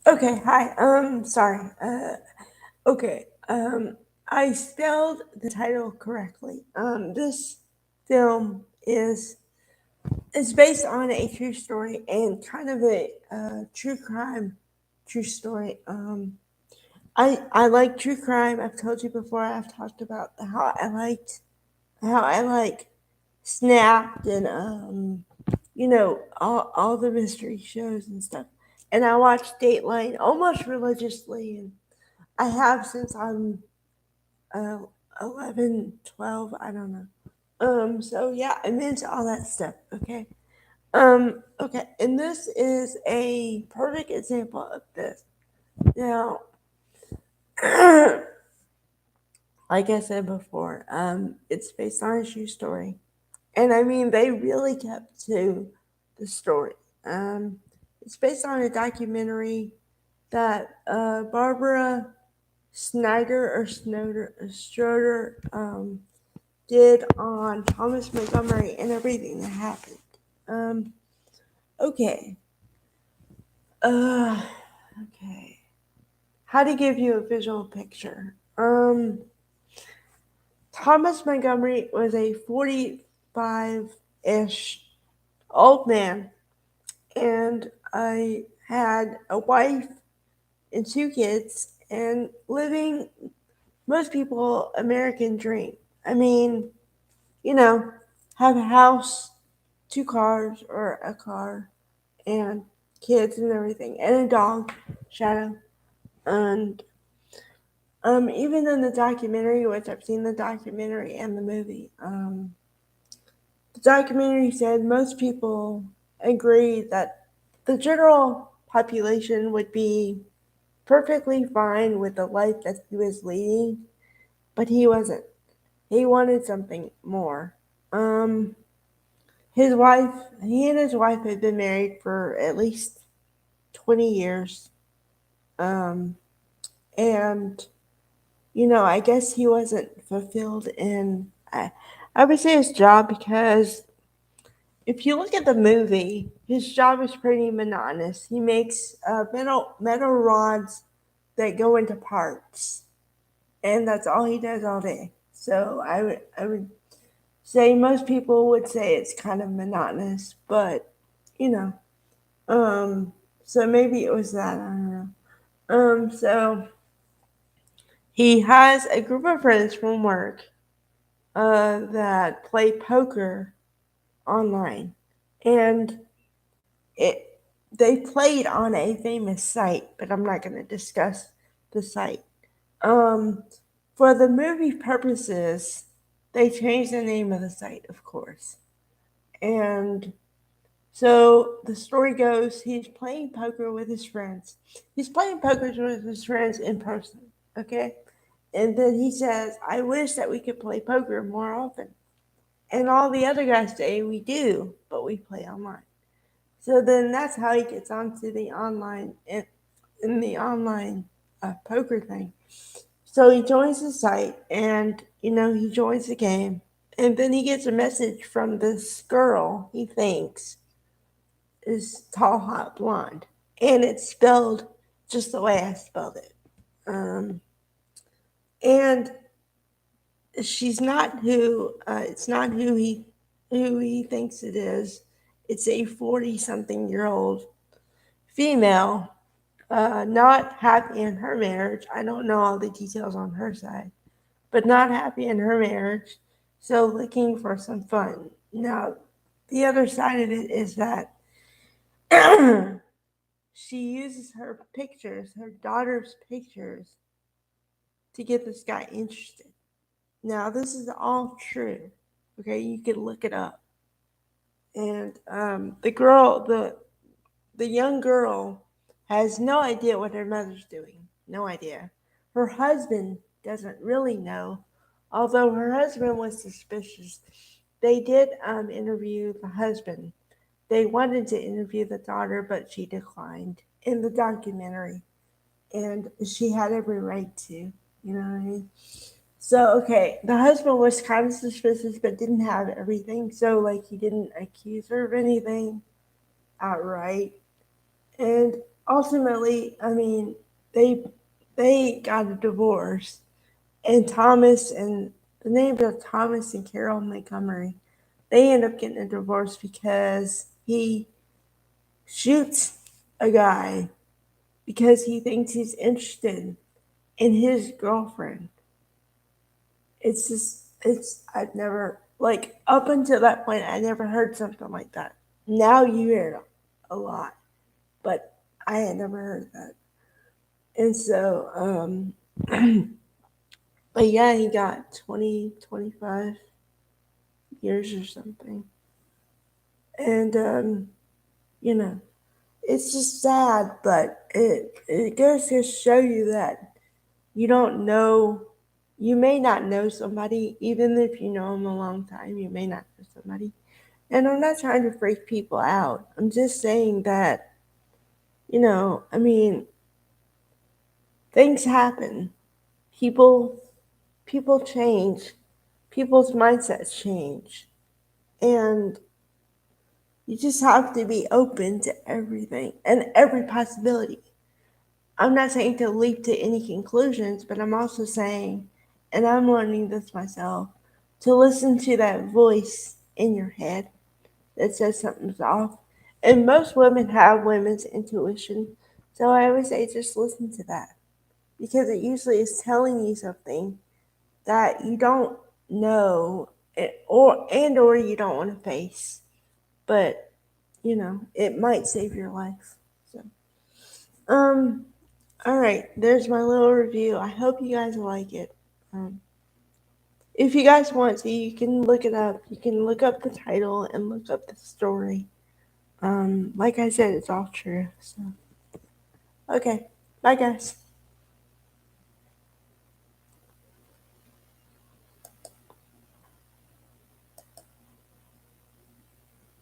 Okay, hi. Sorry. Okay. I spelled the title correctly. This film is based on a true story and kind of a true crime, true story. I like true crime. I've told you before. I've talked about how I like Snapped and all the mystery shows and stuff. And I watch Dateline almost religiously, and I have since I'm uh, 11, 12, I don't know. So yeah, I'm into all that stuff. Okay, and this is a perfect example of this. Now, like I said before, it's based on a true story, and I mean they really kept to the story. Um, it's based on a documentary that Barbara Snyder or Snowder Schroeder did on Thomas Montgomery and everything that happened. Um, okay. Uh, okay. How to give you a visual picture? Thomas Montgomery was a 45-ish old man, and I had a wife and two kids, and living most people American dream. I mean, you know, have a house, two cars or a car, and kids and everything, and a dog, Shadow. And even in the documentary, which I've seen the documentary and the movie, the documentary said most people agree that the general population would be perfectly fine with the life that he was leading, but he wasn't. He wanted something more. Um, his wife, he and his wife had been married for at least 20 years. Um, and, I guess he wasn't fulfilled I would say his job because if you look at the movie, his job is pretty monotonous. He makes metal rods that go into parts, and that's all he does all day. So I would say most people would say it's kind of monotonous, but you know, um, so maybe it was that, I don't know. So he has a group of friends from work that play poker online, and it they played on a famous site, but I'm not going to discuss the site. Um, for the movie purposes, they changed the name of the site, of course. And so the story goes he's playing poker with his friends. He's playing poker with his friends in person, okay? And then he says, I wish that we could play poker more often. And all the other guys say, we do, but we play online. So then that's how he gets onto the online, in the online poker thing. So he joins the site and, he joins the game. And then he gets a message from this girl he thinks is TalhotBlond. And it's spelled just the way I spelled it. Um, and she's not it's not who he thinks it is. It's a 40-something-year-old female, not happy in her marriage. I don't know all the details on her side, but not happy in her marriage, so looking for some fun. Now, the other side of it is that she uses her daughter's pictures, to get this guy interested. Now, this is all true. Okay, you can look it up. And the young girl has no idea what her mother's doing. No idea. Her husband doesn't really know, although her husband was suspicious. They did interview the husband. They wanted to interview the daughter, but she declined in the documentary. And she had every right to. You know what I mean? So, okay, the husband was kind of suspicious, but didn't have everything. So, like, he didn't accuse her of anything outright. And ultimately, I mean, they they got a divorce, and Thomas and the names are Thomas and Carol Montgomery. They end up getting a divorce because he shoots a guy because he thinks he's interested in his girlfriend. It's just, I've never, like, up until that point, I never heard something like that. Now you hear it a lot, but I had never heard that. And so, but yeah, he got 20, 25 years or something. And, you know, it's just sad, but it goes to show you that you don't know, you may not know somebody, even if you know them a long time, you may not know somebody. And I'm not trying to freak people out. I'm just saying that, I mean, things happen. People people change. People's mindsets change. And you just have to be open to everything and every possibility. I'm not saying to leap to any conclusions, but I'm also saying, and I'm learning this myself, to listen to that voice in your head that says something's off. And most women have women's intuition. So I always say just listen to that because it usually is telling you something that you don't know or you don't want to face. But, it might save your life. So, um all right, there's my little review. I hope you guys like it. Um, if you guys want to, you can look it up. You can look up the title and look up the story. Like I said, it's all true. So, okay, bye guys.